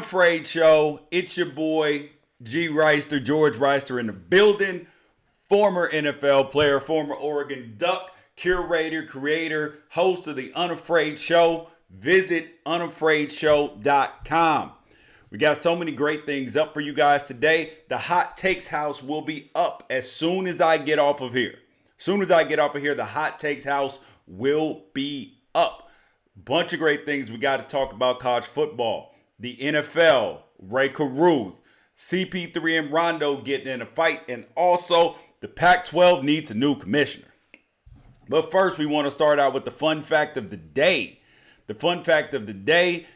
Unafraid Show. It's your boy, George Reister in the building. Former NFL player, former Oregon Duck, curator, creator, host of the Unafraid Show. Visit unafraidshow.com. We got so many great things up for you guys today. The Hot Takes House will be up as soon as I get off of here. The Hot Takes House will be up. Bunch of great things we got to talk about: college football, the NFL, Ray Carruth, CP3 and Rondo getting in a fight, and also the Pac-12 needs a new commissioner. But first, we want to start out with the fun fact of the day. The fun fact of the day,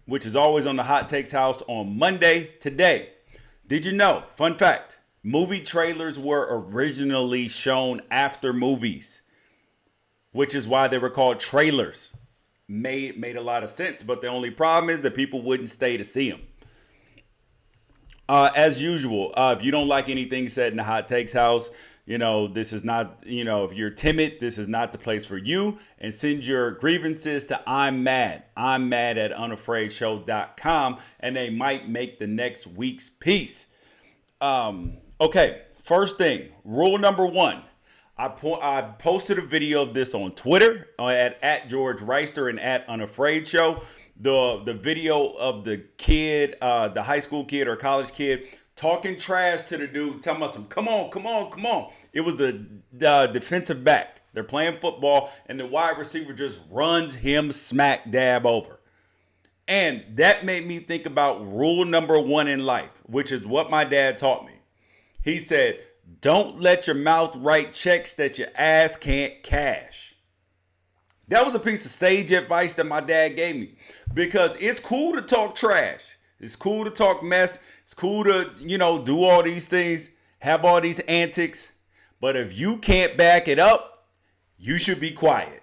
which is always on the Hot Takes House on Monday. Today, did you know, fun fact, movie trailers were originally shown after movies, which is why they were called trailers. Made a lot of sense, but the only problem is that people wouldn't stay to see them. As usual, if you don't like anything said in the Hot Takes House, this is not, if you're timid, this is not the place for you. And send your grievances to I'm mad at unafraidshow.com, and they might make the next week's piece. Okay, first thing, rule number one. I posted a video of this on Twitter at George Reister and at Unafraid Show. The video of the kid, the high school kid or college kid, talking trash to the dude, telling him, come on. It was the defensive back. They're playing football, and the wide receiver just runs him smack dab over. And that made me think about rule number one in life, which is what my dad taught me. He said, don't let your mouth write checks that your ass can't cash. That was a piece of sage advice that my dad gave me, because it's cool to talk trash. It's cool to talk mess. It's cool to, do all these things, have all these antics. But if you can't back it up, you should be quiet.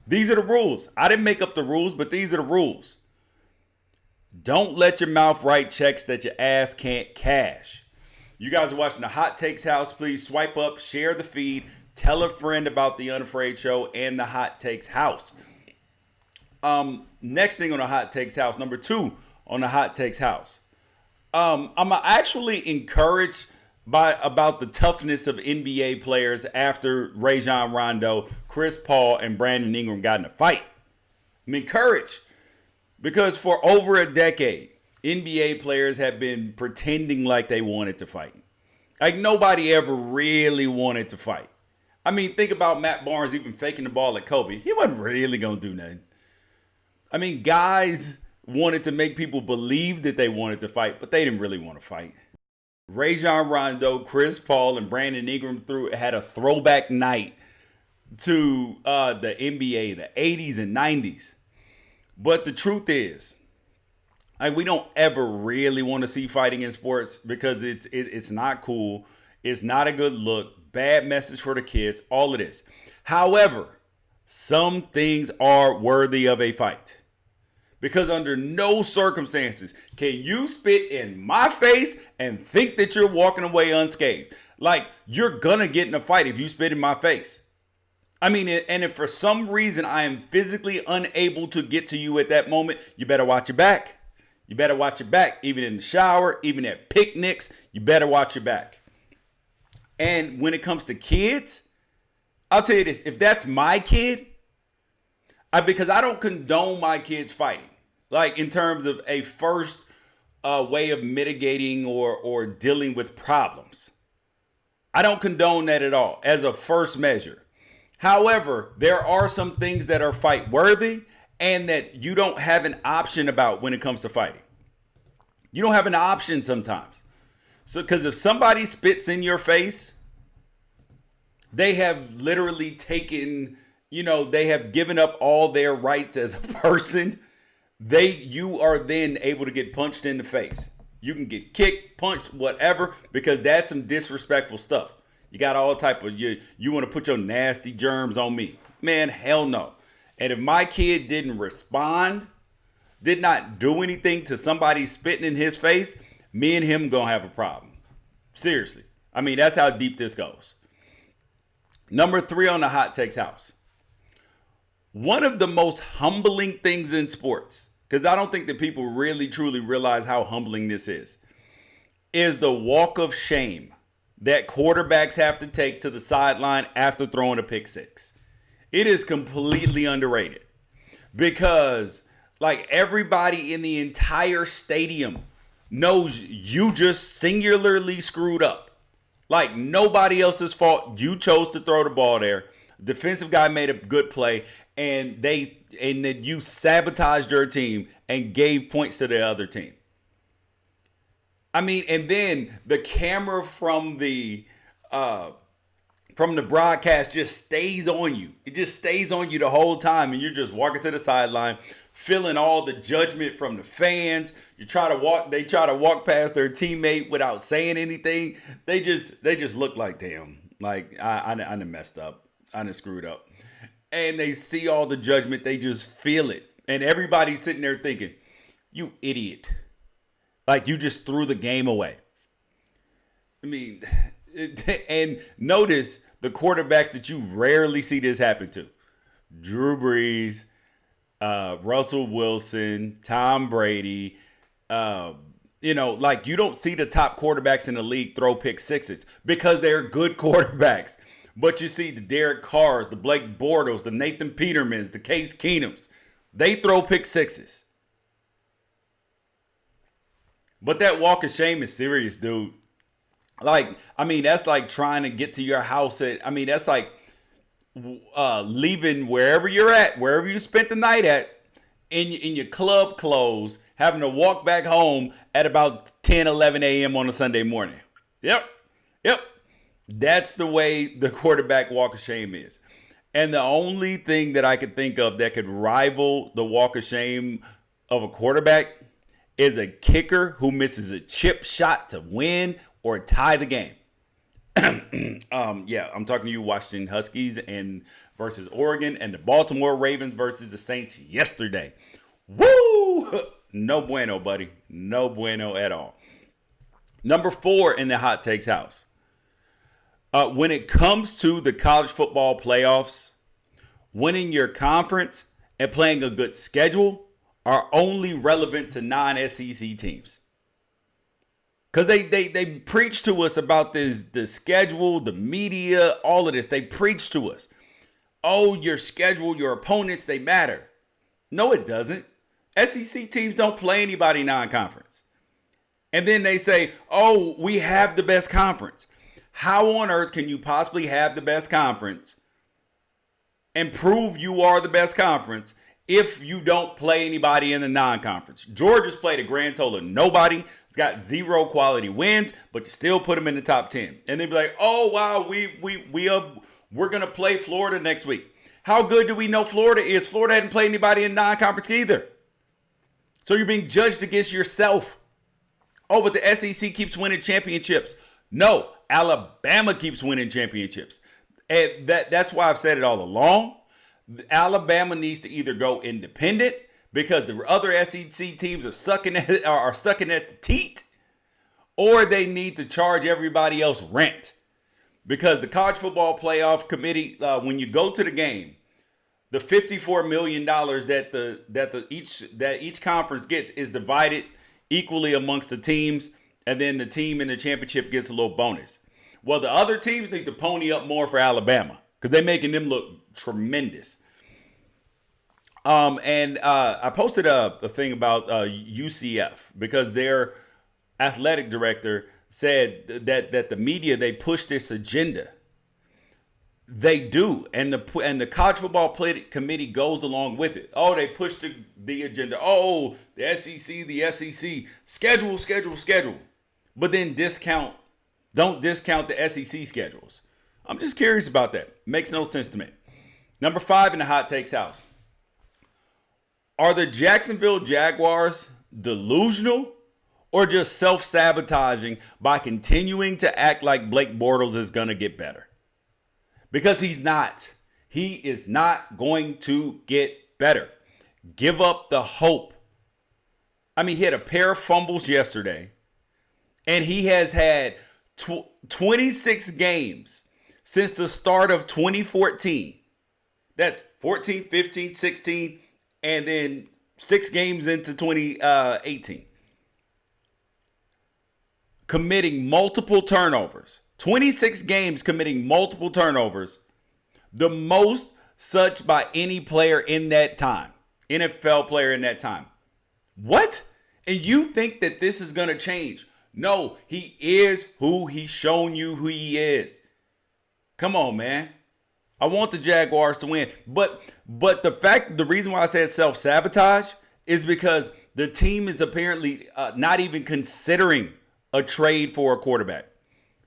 These are the rules. I didn't make up the rules, but these are the rules. Don't let your mouth write checks that your ass can't cash. You guys are watching the Hot Takes House. Please swipe up, share the feed, tell a friend about the Unafraid Show and the Hot Takes House. Next thing on the Hot Takes House, number two on the Hot Takes House. I'm actually encouraged about the toughness of NBA players after Rondo, Chris Paul, and Brandon Ingram got in a fight. I'm encouraged because for over a decade, NBA players have been pretending like they wanted to fight. Like nobody ever really wanted to fight. I mean, think about Matt Barnes even faking the ball at Kobe. He wasn't really going to do nothing. I mean, guys wanted to make people believe that they wanted to fight, but they didn't really want to fight. Rondo, Chris Paul, and Brandon Ingram had a throwback night to the NBA, the 80s and 90s. But the truth is, we don't ever really want to see fighting in sports because it's not cool. It's not a good look. Bad message for the kids. All of this. However, some things are worthy of a fight. Because under no circumstances can you spit in my face and think that you're walking away unscathed. Like, you're going to get in a fight if you spit in my face. I mean, and if for some reason I am physically unable to get to you at that moment, you better watch your back. You better watch your back, even in the shower, even at picnics. You better watch your back. And when it comes to kids, I'll tell you this. If that's my kid, because I don't condone my kids fighting. Like in terms of a first way of mitigating or dealing with problems. I don't condone that at all as a first measure. However, there are some things that are fight worthy and that you don't have an option about when it comes to fighting. You don't have an option sometimes. So, because if somebody spits in your face, they have literally taken, they have given up all their rights as a person. You are then able to get punched in the face. You can get kicked, punched, whatever, because that's some disrespectful stuff. You got all type of, you want to put your nasty germs on me. Man, hell no. And if my kid didn't respond, did not do anything to somebody spitting in his face, me and him gonna have a problem. Seriously. I mean, that's how deep this goes. Number 3 on the Hot Takes House. One of the most humbling things in sports because I don't think that people really truly realize how humbling this is the walk of shame that quarterbacks have to take to the sideline after throwing a pick six. It is completely underrated because like everybody in the entire stadium knows you just singularly screwed up. Like nobody else's fault. You chose to throw the ball there. Defensive guy made a good play, and then you sabotaged your team and gave points to the other team. I mean, and then the camera from the broadcast just stays on you. It just stays on you the whole time, and you're just walking to the sideline, feeling all the judgment from the fans. They try to walk past their teammate without saying anything. They just look like, damn, like I done messed up. I done screwed up. And they see all the judgment. They just feel it. And everybody's sitting there thinking, you idiot. Like you just threw the game away. I mean, and notice the quarterbacks that you rarely see this happen to. Drew Brees, Russell Wilson, Tom Brady. Like you don't see the top quarterbacks in the league throw pick sixes because they're good quarterbacks. But you see the Derek Carrs, the Blake Bortles, the Nathan Petermans, the Case Keenums. They throw pick sixes. But that walk of shame is serious, dude. Like, I mean, that's like trying to get to your house that's like leaving wherever you're at, wherever you spent the night at, in your club clothes, having to walk back home at about 10, 11 a.m. on a Sunday morning. Yep. That's the way the quarterback walk of shame is. And the only thing that I could think of that could rival the walk of shame of a quarterback is a kicker who misses a chip shot to win or tie the game. I'm talking to you, Washington Huskies versus Oregon, and the Baltimore Ravens versus the Saints yesterday. Woo! No bueno, buddy. No bueno at all. Number 4 in the hot takes house. When it comes to the college football playoffs, winning your conference and playing a good schedule are only relevant to non-SEC teams. Because they preach to us about the schedule, the media, all of this. They preach to us. Oh, your schedule, your opponents, they matter. No, it doesn't. SEC teams don't play anybody non-conference. And then they say, oh, we have the best conference. How on earth can you possibly have the best conference and prove you are the best conference if you don't play anybody in the non-conference? Georgia's played a grand total of nobody. It's got 0 quality wins, but you still put them in the top 10. And they'd be like, oh, wow, we're going to play Florida next week. How good do we know Florida is? Florida hadn't played anybody in non-conference either. So you're being judged against yourself. Oh, but the SEC keeps winning championships. No, Alabama keeps winning championships. And that's why I've said it all along. Alabama needs to either go independent because the other SEC teams are sucking at the teat, or they need to charge everybody else rent. Because the College Football Playoff Committee, when you go to the game, the $54 million that each conference gets is divided equally amongst the teams, and then the team in the championship gets a little bonus. Well, the other teams need to pony up more for Alabama because they're making them look tremendous. I posted a thing about UCF because their athletic director said that the media, they push this agenda. They do, and the College Football Committee goes along with it. Oh, they push the agenda. Oh, the SEC, schedule. But then don't discount the SEC schedules. I'm just curious about that. Makes no sense to me. Number 5 in the hot takes house. Are the Jacksonville Jaguars delusional or just self-sabotaging by continuing to act like Blake Bortles is going to get better? Because he's not. He is not going to get better. Give up the hope. I mean, he had a pair of fumbles yesterday, and he has had 26 games since the start of 2014. That's 14, 15, 16, and then 6 games into 2018. Committing multiple turnovers. 26 games committing multiple turnovers. The most such by any player in that time. NFL player in that time. What? And you think that this is going to change? No, he is who he's shown you who he is. Come on, man. I want the Jaguars to win. But the reason why I said self-sabotage is because the team is apparently not even considering a trade for a quarterback.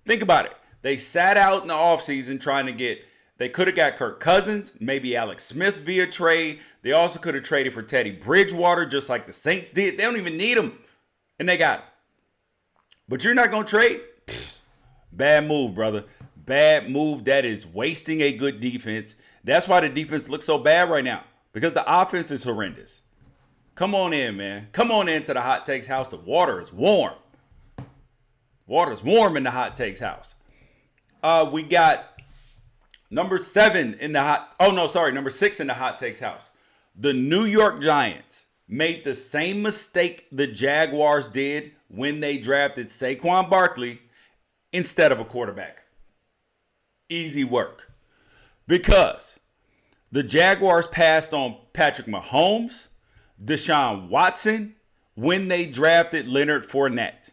Think about it. They sat out in the offseason trying to get, they could have got Kirk Cousins, maybe Alex Smith via trade. They also could have traded for Teddy Bridgewater just like the Saints did. They don't even need him. And they got him. But you're not going to trade? Pfft, bad move, brother. Bad move. That is wasting a good defense. That's why the defense looks so bad right now. Because the offense is horrendous. Come on in, man. Come on into the Hot Takes house. The water is warm. Water's warm in the Hot Takes house. We got number 6 in the Hot Takes house. The New York Giants made the same mistake the Jaguars did when they drafted Saquon Barkley instead of a quarterback. Easy work. Because the Jaguars passed on Patrick Mahomes, Deshaun Watson, when they drafted Leonard Fournette.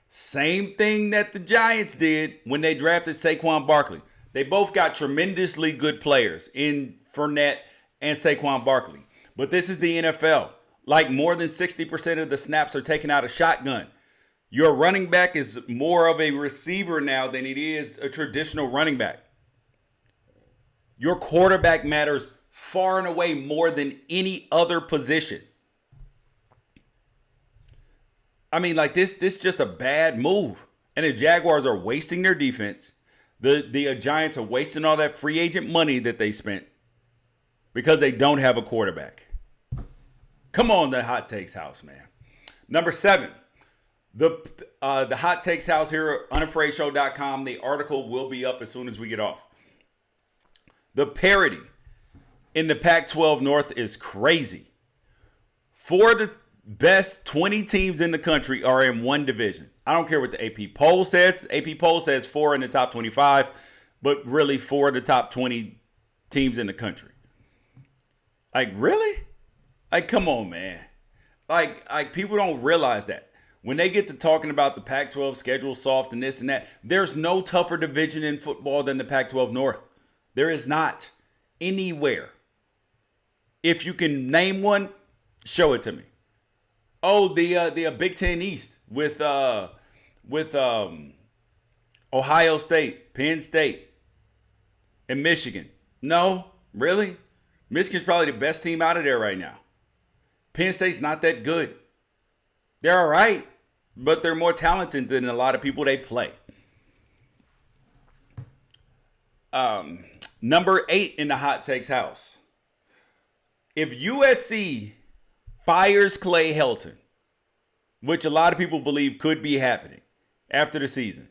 Same thing that the Giants did when they drafted Saquon Barkley. They both got tremendously good players in Fournette and Saquon Barkley. But this is the NFL. Like more than 60% of the snaps are taken out of shotgun. Your running back is more of a receiver now than it is a traditional running back. Your quarterback matters far and away more than any other position. I mean, like this just a bad move. And the Jaguars are wasting their defense. The Giants are wasting all that free agent money that they spent because they don't have a quarterback. Come on, the Hot Takes house, man. Number 7, the Hot Takes house here at unafraidshow.com. The article will be up as soon as we get off. The parity in the Pac-12 North is crazy. 4 of the best 20 teams in the country are in one division. I don't care what the AP poll says. The AP poll says 4 in the top 25, but really 4 of the top 20 teams in the country. Like, really? Like, come on, man. Like people don't realize that. When they get to talking about the Pac-12 schedule soft and this and that, there's no tougher division in football than the Pac-12 North. There is not anywhere. If you can name one, show it to me. Oh, the Big Ten East with Ohio State, Penn State, and Michigan. No, really? Michigan's probably the best team out of there right now. Penn State's not that good. They're all right, but they're more talented than a lot of people they play. Number 8 in the Hot Takes house. If USC fires Clay Helton, which a lot of people believe could be happening after the season,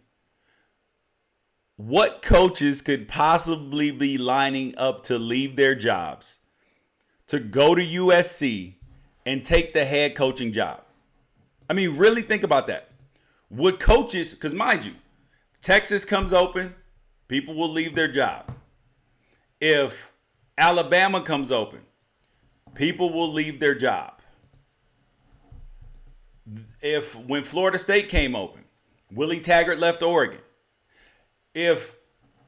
what coaches could possibly be lining up to leave their jobs to go to USC and take the head coaching job? I mean, really think about that. Would coaches, because mind you, Texas comes open, people will leave their job. If Alabama comes open, people will leave their job. When Florida State came open, Willie Taggart left Oregon. Is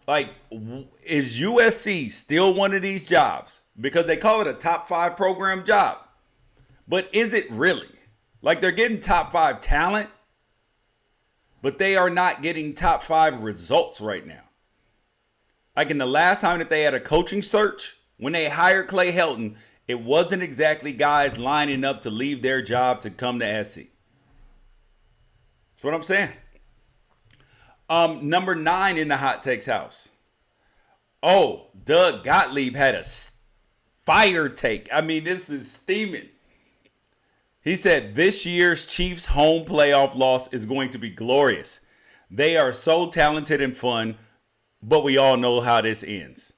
USC still one of these jobs? Because they call it a top 5 program job. But is it really? Like, they're getting top 5 talent, but they are not getting top 5 results right now. Like, in the last time that they had a coaching search, when they hired Clay Helton, it wasn't exactly guys lining up to leave their job to come to SC. That's what I'm saying. Number 9 in the Hot Takes house. Oh, Doug Gottlieb had a fire take. I mean, this is steaming. He said this year's Chiefs home playoff loss is going to be glorious. They are so talented and fun, but we all know how this ends.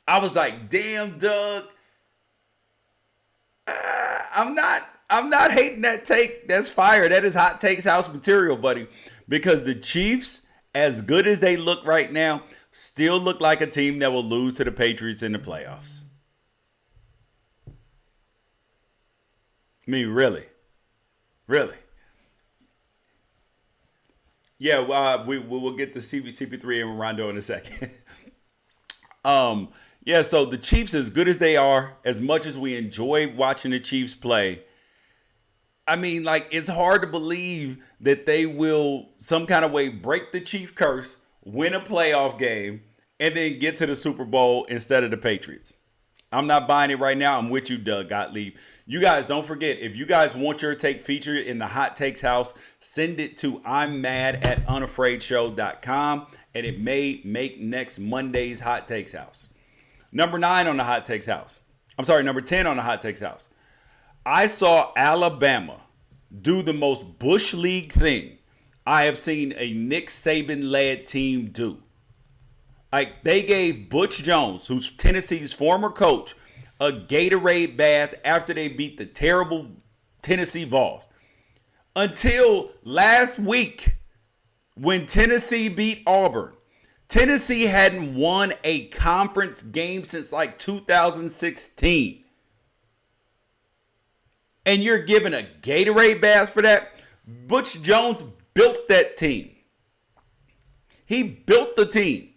I was like, damn, Doug. I'm not hating that take. That's fire. That is hot takes house material, buddy. Because the Chiefs, as good as they look right now, still look like a team that will lose to the Patriots in the playoffs. I mean, really. Really. Yeah, we will get to CP3 and Rondo in a second. Yeah, so the Chiefs, as good as they are, as much as we enjoy watching the Chiefs play, I mean, like, it's hard to believe that they will some kind of way break the Chief curse, win a playoff game, and then get to the Super Bowl instead of the Patriots. I'm not buying it right now. I'm with you, Doug Gottlieb. You guys, don't forget, if you guys want your take featured in the Hot Takes House, send it to I'm mad at unafraidshow.com, and it may make next Monday's Hot Takes House. Number 9 on the Hot Takes House. I'm sorry, number 10 on the Hot Takes House. I saw Alabama do the most Bush League thing I have seen a Nick Saban-led team do. Like, they gave Butch Jones, who's Tennessee's former coach, a Gatorade bath after they beat the terrible Tennessee Vols. Until last week, when Tennessee beat Auburn. Tennessee hadn't won a conference game since like 2016. And you're giving a Gatorade bath for that? Butch Jones built that team. He built the team.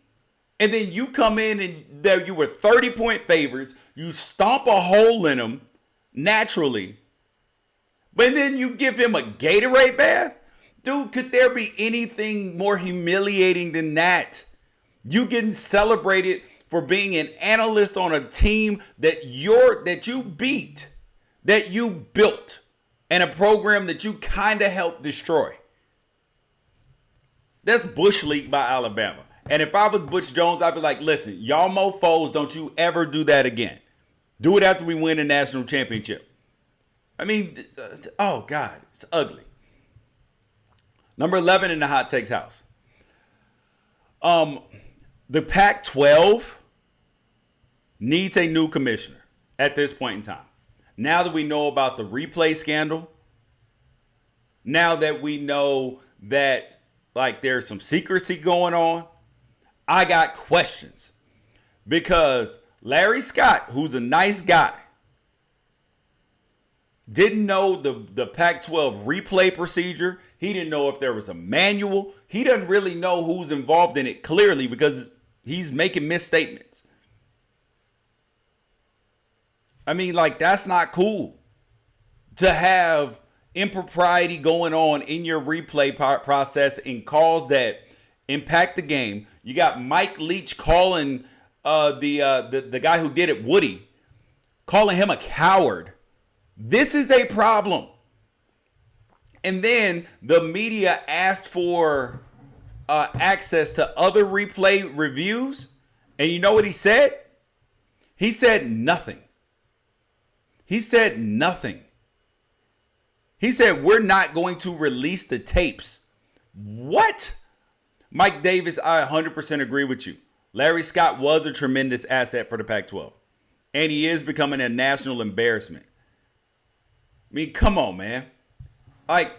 And then you come in and there you were 30-point favorites. You stomp a hole in them naturally. But then you give him a Gatorade bath? Dude, could there be anything more humiliating than that? You getting celebrated for being an analyst on a team that you beat, that you built, and a program that you kind of helped destroy. That's Bush League by Alabama. And if I was Butch Jones, I'd be like, listen, y'all mofos, don't you ever do that again. Do it after we win a national championship. I mean, oh, God, it's ugly. Number 11 in the Hot Takes House. The Pac-12 needs a new commissioner at this point in time. Now that we know about the replay scandal, now that we know that like there's some secrecy going on, I got questions. Because Larry Scott, who's a nice guy, didn't know the Pac-12 replay procedure. He didn't know if there was a manual. He doesn't really know who's involved in it clearly because he's making misstatements. I mean, like, that's not cool to have impropriety going on in your replay process and calls that impact the game. You got Mike Leach calling the guy who did it, Woody, calling him a coward. This is a problem. And then the media asked for access to other replay reviews. And you know what he said? He said nothing. He said nothing. He said, we're not going to release the tapes. What? Mike Davis, I 100% agree with you. Larry Scott was a tremendous asset for the Pac-12. And he is becoming a national embarrassment. I mean, come on, man. Like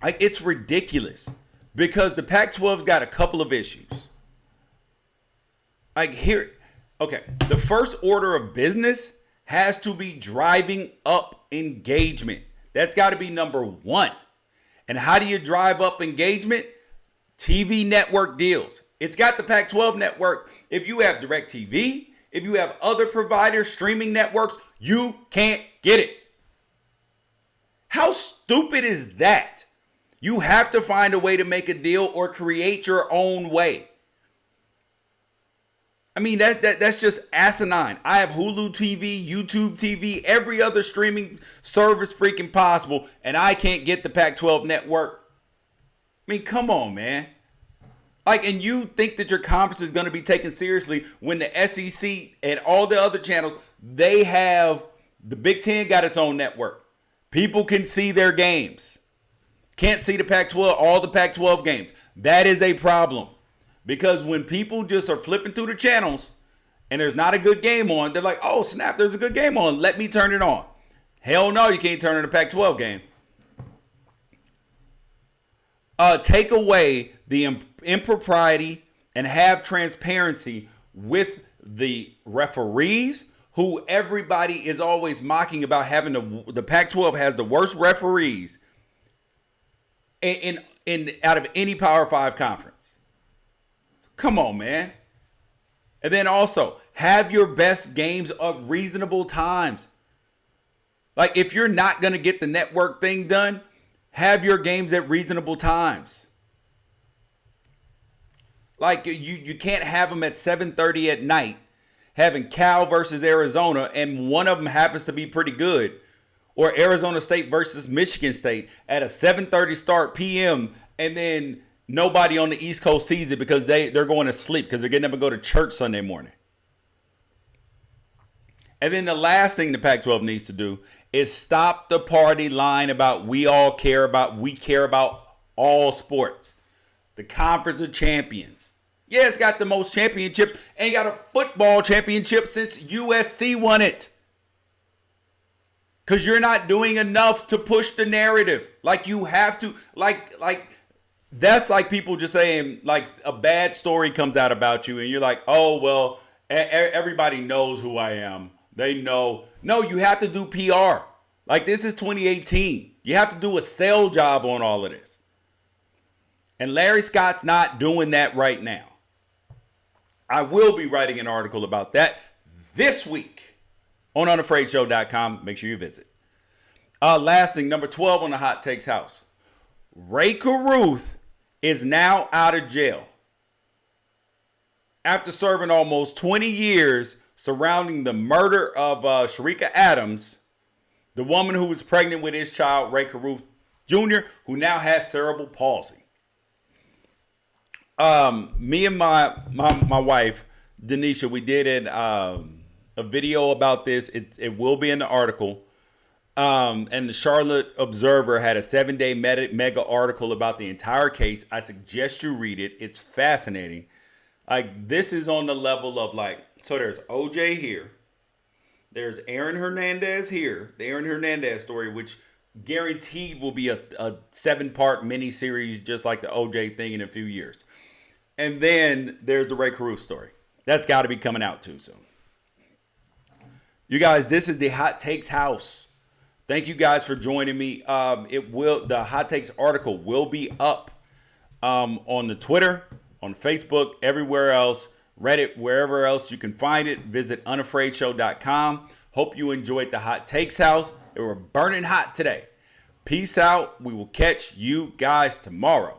it's ridiculous because the Pac-12's got a couple of issues. Okay, the first order of business has to be driving up engagement. That's got to be number one. And how do you drive up engagement? TV network deals. It's got the Pac-12 network. If you have DirecTV, if you have other providers, streaming networks, you can't get it. How stupid is that? You have to find a way to make a deal or create your own way. I mean, that's just asinine. I have Hulu TV, YouTube TV, every other streaming service freaking possible, and I can't get the Pac-12 network. I mean, come on, man. And you think that your conference is going to be taken seriously when the SEC and all the other channels, they have, the Big Ten got its own network. People can see their games. Can't see the Pac-12, all the Pac-12 games. That is a problem. Because when people just are flipping through the channels and there's not a good game on, they're like, oh, snap, there's a good game on. Let me turn it on. Hell no, you can't turn on a Pac-12 game. Take away the impropriety and have transparency with the referees, who everybody is always mocking about having the Pac-12 has the worst referees in out of any Power 5 conference. Come on, man. And then also, have your best games at reasonable times. Like, if you're not going to get the network thing done, have your games at reasonable times. Like, you can't have them at 7:30 at night, having Cal versus Arizona, and one of them happens to be pretty good. Or Arizona State versus Michigan State at a 7:30 start p.m., and then nobody on the East Coast sees it because they're going to sleep because they're getting up and go to church Sunday morning. And then the last thing the Pac-12 needs to do is stop the party line about we care about all sports. The Conference of Champions. Yeah, it's got the most championships. Ain't got a football championship since USC won it. Because you're not doing enough to push the narrative. Like, you have to, like that's like people just saying, like, a bad story comes out about you and you're like, oh, well, everybody knows who I am. They know. No, you have to do PR. Like, this is 2018. You have to do a sell job on all of this. And Larry Scott's not doing that right now. I will be writing an article about that this week on unafraidshow.com. Make sure you visit. Last thing, number 12 on the Hot Takes House. Ray Carruth is now out of jail after serving almost 20 years surrounding the murder of Sharika Adams, the woman who was pregnant with his child, Ray Carruth Jr., who now has cerebral palsy. Me and my wife, Denisha, we did a video about this. It will be in the article. And the Charlotte Observer had a 7-day mega article about the entire case. I suggest you read it. It's fascinating. Like, this is on the level of, like, so there's OJ here. There's Aaron Hernandez here. The Aaron Hernandez story, which guaranteed will be a 7-part miniseries just like the OJ thing in a few years. And then there's the Ray Carruth story. That's got to be coming out too soon. You guys, this is the Hot Takes House. Thank you guys for joining me. The Hot Takes article will be up on the Twitter, on Facebook, everywhere else, Reddit, wherever else you can find it. Visit unafraidshow.com. Hope you enjoyed the Hot Takes House. They were burning hot today. Peace out. We will catch you guys tomorrow.